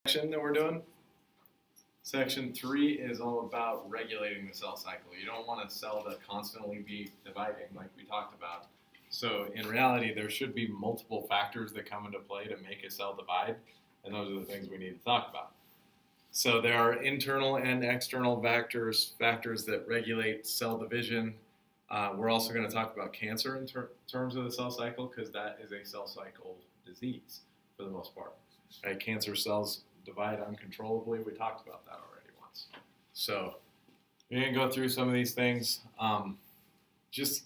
Section that we're doing. Section 3 is all about regulating the cell cycle. You don't want a cell to constantly be dividing like we talked about. So in reality, there should be multiple factors that come into play to make a cell divide, and those are the things we need to talk about. So there are internal and external factors that regulate cell division. We're also going to talk about cancer in terms of the cell cycle, because that is a cell cycle disease for the most part. Right? Cancer cells divide uncontrollably. We talked about that already once. So we're going to go through some of these things. Just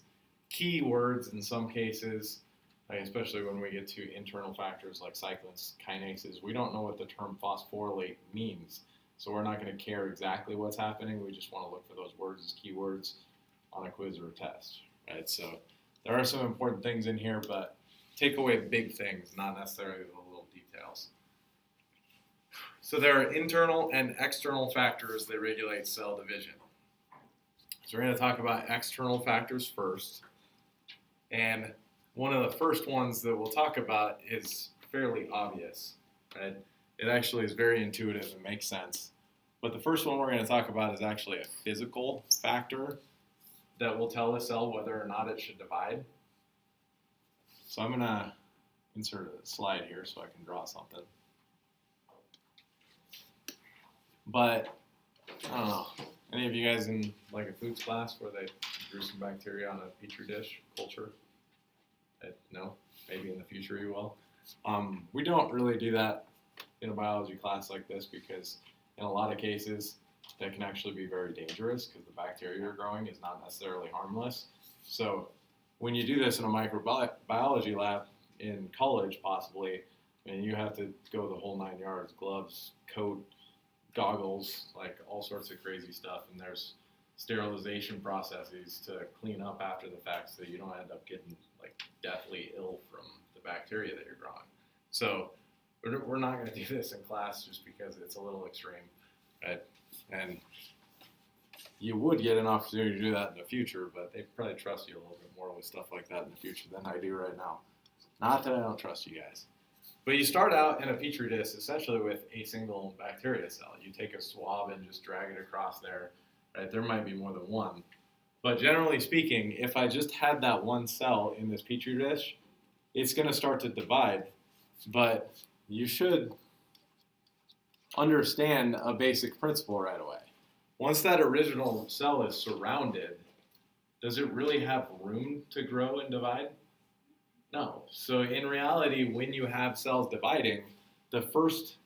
key words in some cases, right, especially when we get to internal factors like cyclins, kinases. We don't know what the term phosphorylate means, so we're not going to care exactly what's happening. We just want to look for those words as keywords on a quiz or a test. Right? So there are some important things in here, but take away big things, not necessarily the little details. So there are internal and external factors that regulate cell division. So we're going to talk about external factors first. And one of the first ones that we'll talk about is fairly obvious. Right? It actually is very intuitive and makes sense. But the first one we're going to talk about is actually a physical factor that will tell the cell whether or not it should divide. So I'm going to insert a slide here so I can draw something. But, I don't know, any of you guys in like a foods class where they grew some bacteria on a petri dish culture? No? Maybe in the future you will. We don't really do that in a biology class like this because in a lot of cases that can actually be very dangerous because the bacteria you're growing is not necessarily harmless. So when you do this in a microbiology lab in college possibly, and you have to go the whole 9 yards, gloves, coat, goggles, like all sorts of crazy stuff, and there's sterilization processes to clean up after the fact so you don't end up getting like deathly ill from the bacteria that you're growing. So we're not going to do this in class just because it's a little extreme, right? And you would get an opportunity to do that in the future, but they probably trust you a little bit more with stuff like that in the future than I do right now. Not that I don't trust you guys. But you start out in a petri dish essentially with a single bacteria cell. You take a swab and just drag it across there. Right? There might be more than one. But generally speaking, if I just had that one cell in this petri dish, it's going to start to divide. But you should understand a basic principle right away. Once that original cell is surrounded, does it really have room to grow and divide? No. So in reality, when you have cells dividing, the first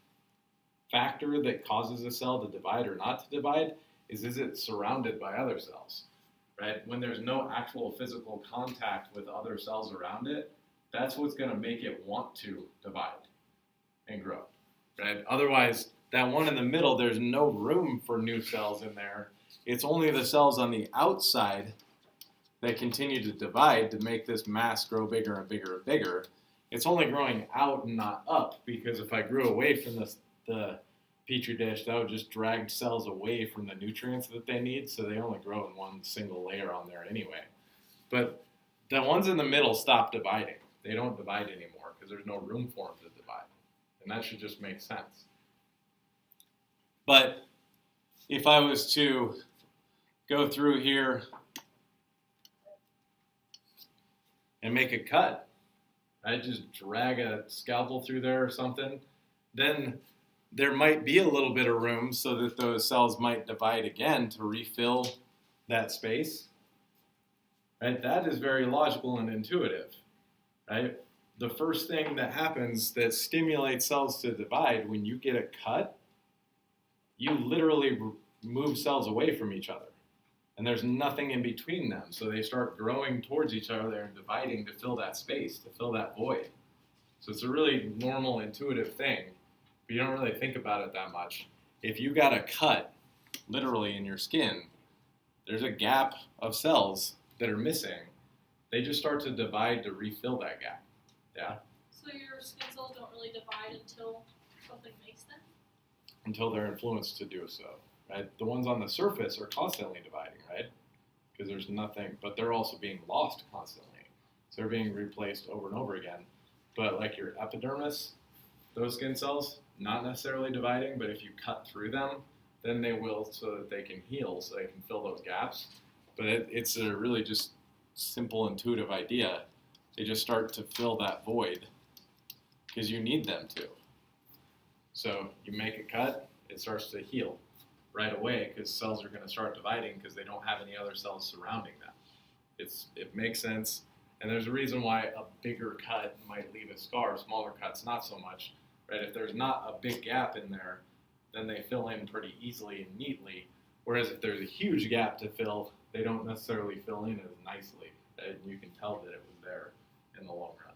factor that causes a cell to divide or not to divide is it surrounded by other cells, right? When there's no actual physical contact with other cells around it, that's what's going to make it want to divide and grow, right? Otherwise, that one in the middle, there's no room for new cells in there. It's only the cells on the outside that continue to divide to make this mass grow bigger and bigger and bigger. It's only growing out and not up, because if I grew away from the petri dish, that would just drag cells away from the nutrients that they need, so they only grow in one single layer on there anyway. But the ones in the middle stop dividing. They don't divide anymore because there's no room for them to divide. And that should just make sense. But if I was to go through here and make a cut, I just drag a scalpel through there or something, then there might be a little bit of room so that those cells might divide again to refill that space. Right? That is very logical and intuitive. Right? The first thing that happens that stimulates cells to divide when you get a cut, you literally move cells away from each other. And there's nothing in between them. So they start growing towards each other and dividing to fill that space, to fill that void. So it's a really normal, intuitive thing, but you don't really think about it that much. If you got a cut, literally in your skin, there's a gap of cells that are missing. They just start to divide to refill that gap. Yeah? So your skin cells don't really divide until something makes them? Until they're influenced to do so. Right? The ones on the surface are constantly dividing, right? Because there's nothing, but they're also being lost constantly. So they're being replaced over and over again. But like your epidermis, those skin cells, not necessarily dividing, but if you cut through them, then they will, so that they can heal, so they can fill those gaps. But it's a really just simple, intuitive idea. They just start to fill that void because you need them to. So you make a cut, it starts to heal right away because cells are going to start dividing because they don't have any other cells surrounding them. It makes sense, and there's a reason why a bigger cut might leave a scar, smaller cuts not so much. Right? If there's not a big gap in there, then they fill in pretty easily and neatly. Whereas if there's a huge gap to fill, they don't necessarily fill in as nicely. Right? And you can tell that it was there in the long run.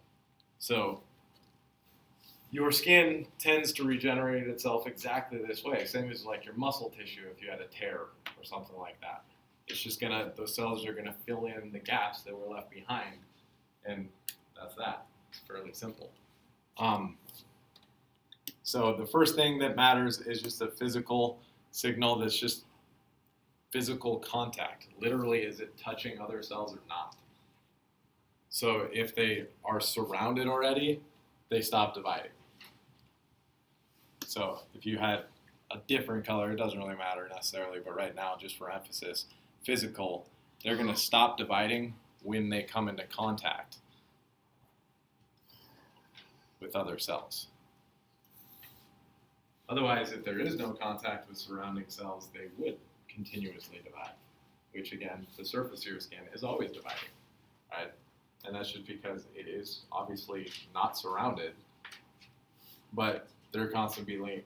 So your skin tends to regenerate itself exactly this way. Same as like your muscle tissue if you had a tear or something like that. It's just those cells are gonna fill in the gaps that were left behind, and that's that. It's fairly simple. So the first thing that matters is just a physical signal that's just physical contact. Literally, is it touching other cells or not? So if they are surrounded already, they stop dividing. So if you had a different color, it doesn't really matter necessarily, but right now, just for emphasis, physical, they're going to stop dividing when they come into contact with other cells. Otherwise, if there is no contact with surrounding cells, they would continuously divide, which again, the surface of your skin is always dividing, right? And that's just because it is obviously not surrounded, but they're constantly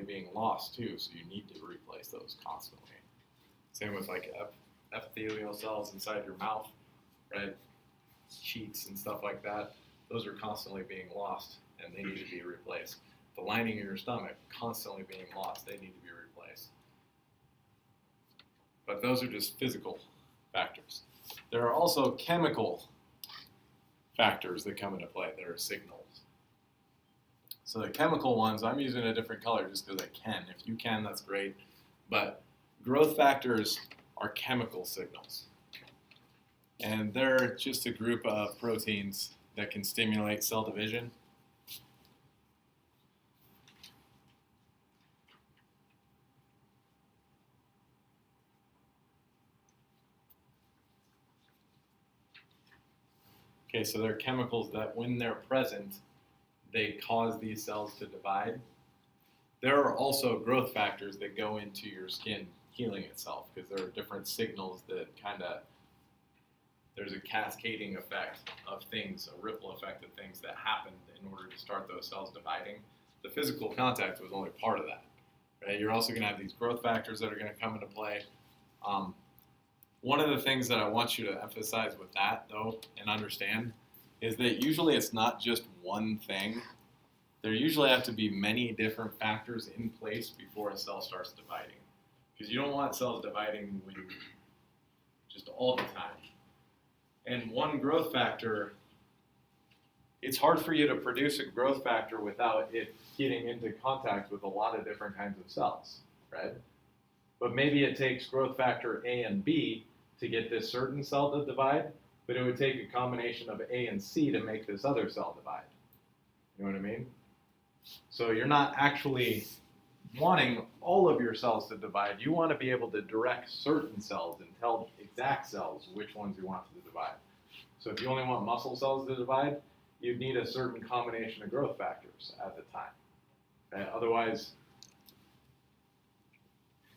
being lost too, so you need to replace those constantly. Same with like epithelial cells inside your mouth, right? Cheeks and stuff like that. Those are constantly being lost and they need to be replaced. The lining of your stomach constantly being lost, they need to be replaced. But those are just physical factors. There are also chemical factors that come into play that are signals. So the chemical ones, I'm using a different color just because I can. If you can, that's great. But growth factors are chemical signals. And they're just a group of proteins that can stimulate cell division. Okay, so they're chemicals that when they're present, they cause these cells to divide. There are also growth factors that go into your skin healing itself because there are different signals that there's a cascading effect of things, a ripple effect of things that happen in order to start those cells dividing. The physical contact was only part of that, right? You're also going to have these growth factors that are going to come into play. One of the things that I want you to emphasize with that, though, and understand, is that usually it's not just one thing. There usually have to be many different factors in place before a cell starts dividing. Because you don't want cells dividing just all the time. And one growth factor, it's hard for you to produce a growth factor without it getting into contact with a lot of different kinds of cells, right? But maybe it takes growth factor A and B to get this certain cell to divide, but it would take a combination of A and C to make this other cell divide. You know what I mean? So you're not actually wanting all of your cells to divide. You want to be able to direct certain cells and tell exact cells which ones you want to divide. So if you only want muscle cells to divide, you'd need a certain combination of growth factors at the time. Okay? Otherwise,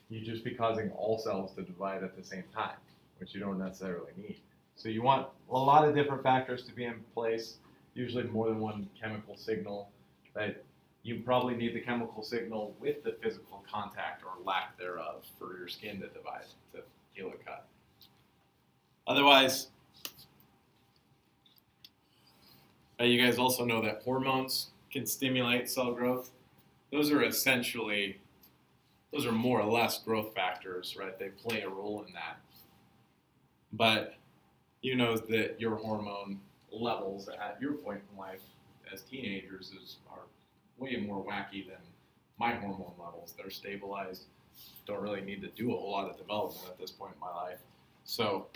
you'd just be causing all cells to divide at the same time, which you don't necessarily need. So you want a lot of different factors to be in place, usually more than one chemical signal. Right? You probably need the chemical signal with the physical contact or lack thereof for your skin to divide, to heal a cut. Otherwise, you guys also know that hormones can stimulate cell growth. Those are more or less growth factors, right? They play a role in that. But you know that your hormone levels at your point in life as teenagers are way more wacky than my hormone levels. They're stabilized, don't really need to do a whole lot of development at this point in my life. So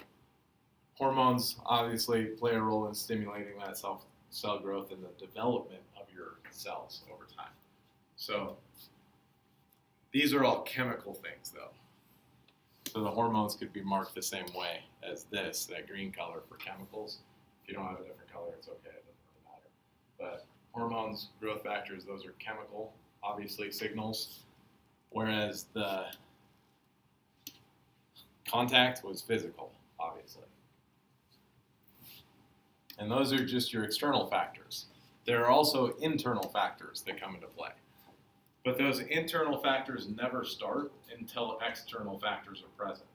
hormones obviously play a role in stimulating that cell growth and the development of your cells over time. So these are all chemical things though. So the hormones could be marked the same way as this, that green color for chemicals. If you don't have a different color, it's okay, it doesn't really matter. But hormones, growth factors, those are chemical, obviously, signals. Whereas the contact was physical, obviously. And those are just your external factors. There are also internal factors that come into play. But those internal factors never start until external factors are present.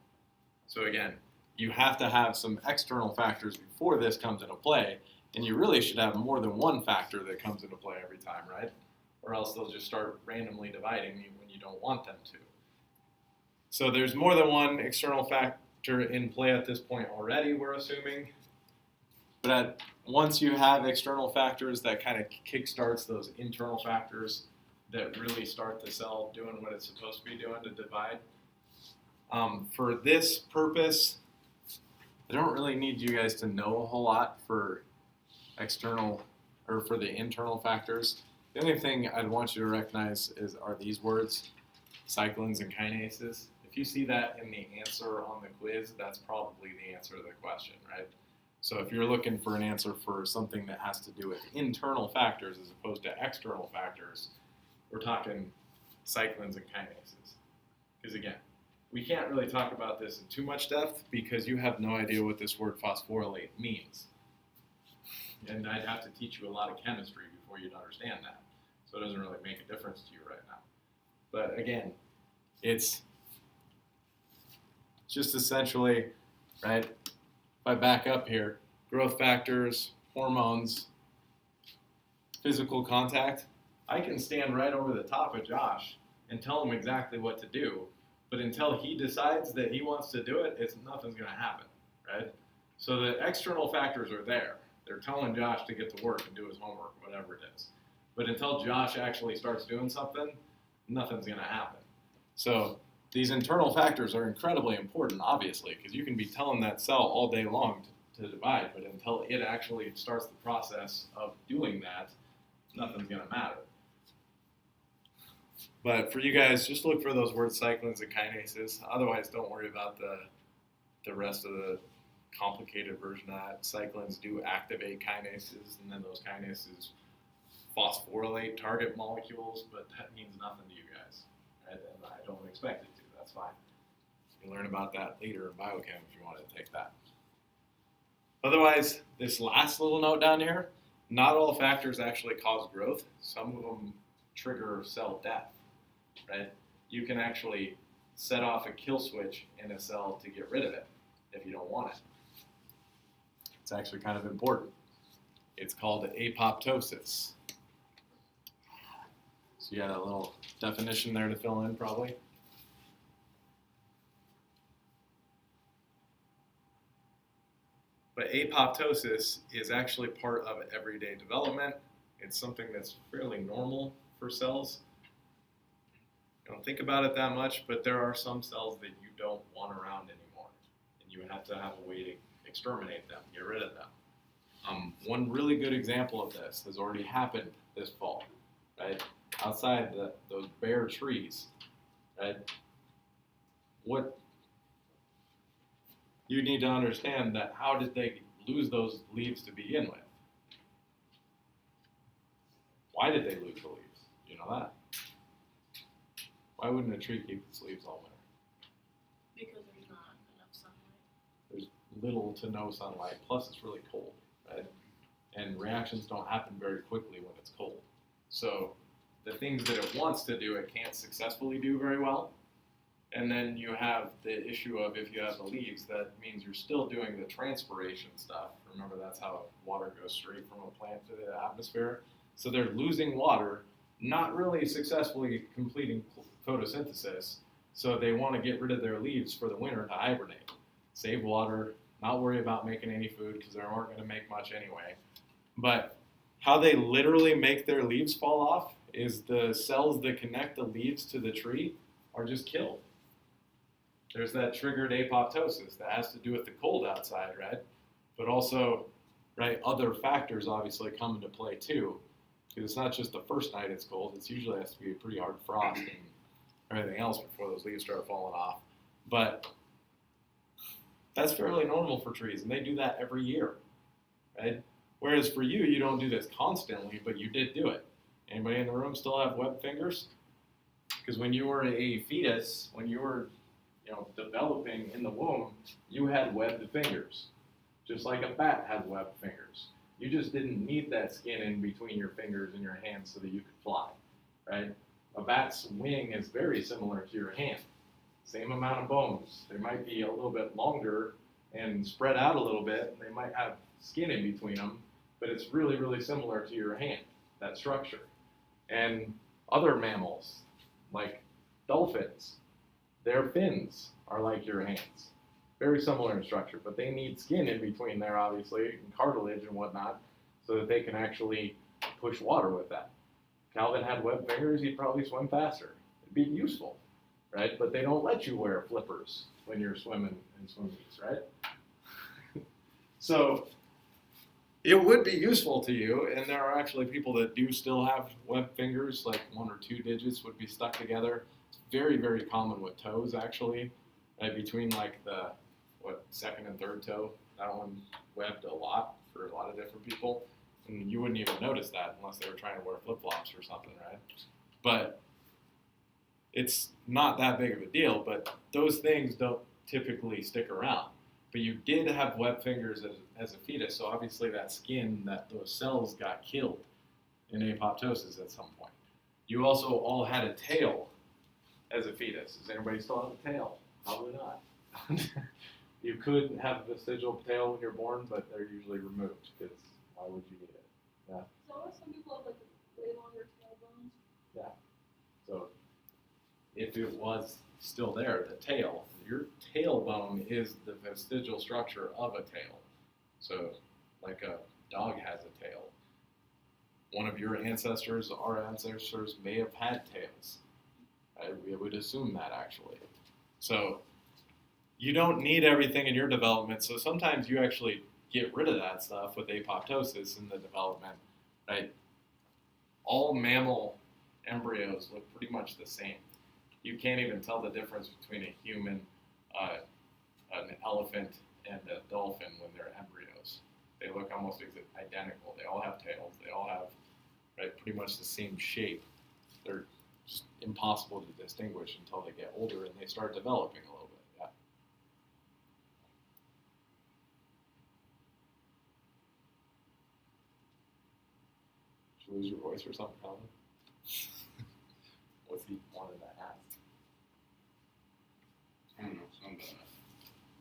So again, you have to have some external factors before this comes into play, and you really should have more than one factor that comes into play every time, right? Or else they'll just start randomly dividing you when you don't want them to. So there's more than one external factor in play at this point already, we're assuming. But once you have external factors, that kind of kickstarts those internal factors that really start the cell doing what it's supposed to be doing to divide. For this purpose, I don't really need you guys to know a whole lot for external or for the internal factors. The only thing I'd want you to recognize are these words, cyclins and kinases. If you see that in the answer on the quiz, that's probably the answer to the question, right? So if you're looking for an answer for something that has to do with internal factors as opposed to external factors, we're talking cyclins and kinases. Because again, we can't really talk about this in too much depth because you have no idea what this word phosphorylate means. And I'd have to teach you a lot of chemistry before you'd understand that. So it doesn't really make a difference to you right now. But again, it's just essentially, right, if I back up here, growth factors, hormones, physical contact, I can stand right over the top of Josh and tell him exactly what to do, but until he decides that he wants to do it, nothing's going to happen, right? So the external factors are there. They're telling Josh to get to work and do his homework, whatever it is. But until Josh actually starts doing something, nothing's going to happen. So these internal factors are incredibly important, obviously, because you can be telling that cell all day long to divide, but until it actually starts the process of doing that, nothing's going to matter. But for you guys, just look for those words cyclins and kinases. Otherwise, don't worry about the rest of the complicated version of that. Cyclins do activate kinases, and then those kinases phosphorylate target molecules, but that means nothing to you guys. Right? And I don't expect it to. That's fine. You can learn about that later in biochem if you want to take that. Otherwise, this last little note down here, not all factors actually cause growth. Some of them trigger cell death. Right? You can actually set off a kill switch in a cell to get rid of it if you don't want it. It's actually kind of important. It's called apoptosis. So you got a little definition there to fill in probably. But apoptosis is actually part of everyday development. It's something that's fairly normal for cells. You don't think about it that much, but there are some cells that you don't want around anymore. And you have to have a way to exterminate them, get rid of them. One really good example of this has already happened this fall, right? Outside those bare trees, right? What you need to understand that how did they lose those leaves to begin with? Why did they lose the leaves? Do you know that? Why wouldn't a tree keep its leaves all winter? Because there's not enough sunlight. There's little to no sunlight, plus it's really cold, right? And reactions don't happen very quickly when it's cold. So the things that it wants to do, it can't successfully do very well. And then you have the issue of if you have the leaves, that means you're still doing the transpiration stuff. Remember, that's how water goes straight from a plant to the atmosphere. So they're losing water, not really successfully completing photosynthesis. So they want to get rid of their leaves for the winter to hibernate, save water, not worry about making any food because they aren't going to make much anyway. But how they literally make their leaves fall off is the cells that connect the leaves to the tree are just killed. There's that triggered apoptosis that has to do with the cold outside, right? But also, right, other factors obviously come into play too. Because it's not just the first night it's cold, it usually has to be a pretty hard frost and everything else before those leaves start falling off. But that's fairly normal for trees, and they do that every year, right? Whereas for you, you don't do this constantly, but you did do it. Anybody in the room still have webbed fingers? Because when you were a fetus, when you were, developing in the womb, you had webbed fingers, just like a bat has webbed fingers. You just didn't need that skin in between your fingers and your hands so that you could fly, right? A bat's wing is very similar to your hand. Same amount of bones. They might be a little bit longer and spread out a little bit, and they might have skin in between them, but it's really, really similar to your hand, that structure. And other mammals, like dolphins, their fins are like your hands. Very similar in structure, but they need skin in between there, obviously, and cartilage and whatnot, so that they can actually push water with that. If Calvin had webbed fingers, he'd probably swim faster. It'd be useful, right? But they don't let you wear flippers when you're swimming in swim meets, right? So it would be useful to you, and there are actually people that do still have webbed fingers, like 1 or 2 digits would be stuck together. It's very, very common with toes, actually, right? Between like the second and third toe, that one webbed a lot for a lot of different people, and you wouldn't even notice that unless they were trying to wear flip-flops or something, right? But it's not that big of a deal, but those things don't typically stick around. But you did have webbed fingers as a fetus, so obviously that skin, those cells got killed in apoptosis at some point. You also all had a tail as a fetus. Does anybody still have a tail? Probably not. You could have a vestigial tail when you're born, but they're usually removed, because why would you need it? Yeah. So some people have like way longer tailbones. So if it was still there, the tail, your tailbone is the vestigial structure of a tail. So like a dog has a tail. One of your ancestors, our ancestors, may have had tails. We would assume that, actually. So you don't need everything in your development, so sometimes you actually get rid of that stuff with apoptosis in the development, right? All mammal embryos look pretty much the same. You can't even tell the difference between a human, an elephant, and a dolphin when they're embryos. They look almost identical. They all have tails. They all have pretty much the same shape. They're just impossible to distinguish until they get older and they start developing a little bit. Yeah. Did you lose your voice or something, Calvin? What's he wanted to ask? I don't know, something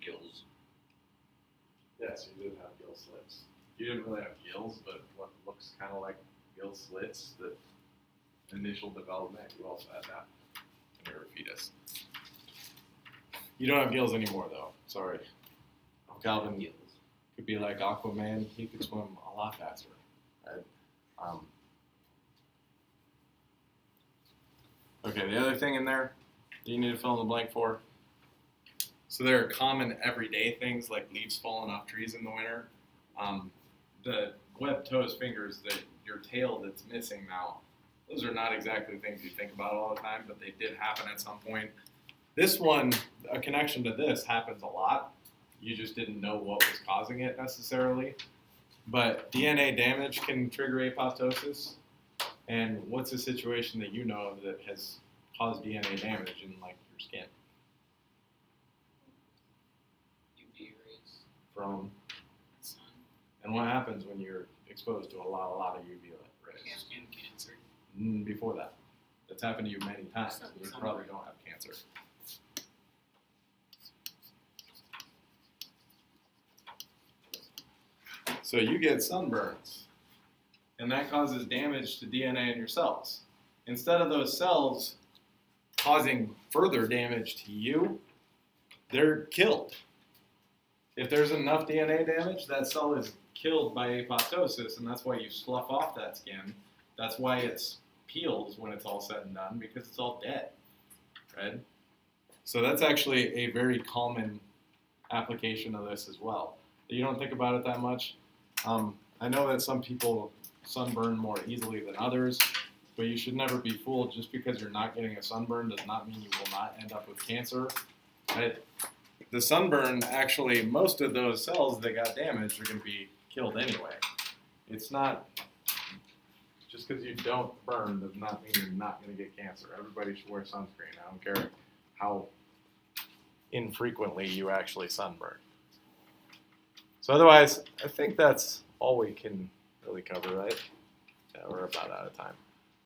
gills. Yes, you did have gill slits. You didn't really have gills, but what looks kind of like gill slits, the initial development, you also had that when you were a fetus. You don't have gills anymore, though. Sorry. Calvin Gills. could be like Aquaman. He could swim a lot faster. Right? Okay, the other thing in there that you need to fill in the blank for. So there are common everyday things like leaves falling off trees in the winter. The webbed toes, fingers, your tail that's missing now, those are not exactly things you think about all the time, but they did happen at some point. This one, a connection to this happens a lot. You just didn't know what was causing it necessarily. But DNA damage can trigger apoptosis. And what's a situation that you know of that has caused DNA damage in like your skin? UV rays. From, Sun. and what happens when you're exposed to a lot of UV rays? Skin cancer. Before that. That's happened to you many times. You probably don't have cancer. So you get sunburns, and that causes damage to DNA in your cells. Instead of those cells causing further damage to you, they're killed. If there's enough DNA damage, that cell is killed by apoptosis, and that's why you slough off that skin. That's why it's peels when it's all said and done, because it's all dead, right? So that's actually a very common application of this as well. You don't think about it that much. I know that some people sunburn more easily than others, but you should never be fooled. Just because you're not getting a sunburn does not mean you will not end up with cancer. Right? The sunburn, actually, most of those cells that got damaged are going to be killed anyway. It's not, just because you don't burn does not mean you're not going to get cancer. Everybody should wear sunscreen. I don't care how infrequently you actually sunburn. So otherwise, I think that's all we can really cover, right? Yeah, we're about out of time.